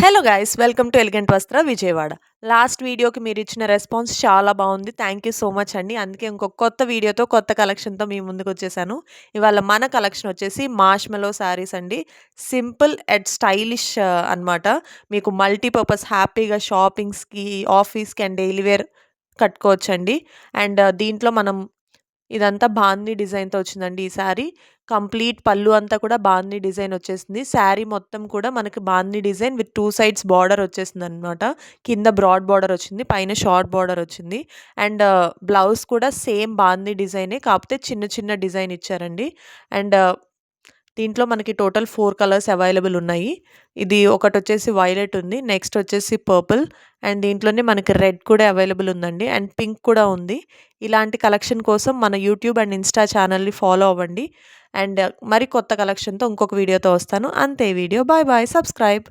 Hello guys welcome to elegant వస్త్ర Vijayawada. Last వీడియోకి మీరు ఇచ్చిన రెస్పాన్స్ చాలా బాగుంది. థ్యాంక్ యూ సో మచ్ అండి. అందుకే ఇంకొక కొత్త వీడియోతో కొత్త కలెక్షన్తో మీ ముందుకు వచ్చేసాను. ఇవాళ మన కలెక్షన్ వచ్చేసి మార్ష్మెలో శారీస్ అండి. సింపుల్ అండ్ స్టైలిష్ అన్నమాట. మీకు మల్టీపర్పస్ హ్యాపీగా షాపింగ్స్కి, ఆఫీస్కి అండ్ డైలీ వేర్ కట్టుకోవచ్చండి. అండ్ దీంట్లో మనం ఇదంతా బాందీ డిజైన్‌తో వచ్చిందండి ఈ శారీ. కంప్లీట్ పల్లు అంతా కూడా బాందీ డిజైన్ వచ్చేసింది. శారీ మొత్తం కూడా మనకి బాందీ డిజైన్ విత్ 2 సైడ్స్ బార్డర్ వచ్చేసిందనమాట. కింద బ్రాడ్ బార్డర్ వచ్చింది. పైన షార్ట్ బార్డర్ వచ్చింది. అండ్ బ్లౌజ్ కూడా సేమ్ బాందీ డిజైనే, కాకపోతే చిన్న చిన్న డిజైన్ ఇచ్చారండి. అండ్ దీంట్లో మనకి టోటల్ 4 కలర్స్ అవైలబుల్ ఉన్నాయి. ఇది ఒకటొచ్చేసి వైలెట్ ఉంది. నెక్స్ట్ వచ్చేసి పర్పుల్ అండ్ దీంట్లోనే మనకి రెడ్ కూడా అవైలబుల్ ఉందండి. అండ్ పింక్ కూడా ఉంది. ఇలాంటి కలెక్షన్ కోసం మన యూట్యూబ్ అండ్ ఇన్‌స్టా ఛానల్‌ని ఫాలో అవ్వండి. అండ్ మరి కొత్త కలెక్షన్‌తో ఇంకొక వీడియోతో వస్తాను. అంతే వీడియో. Bye bye. సబ్స్క్రైబ్.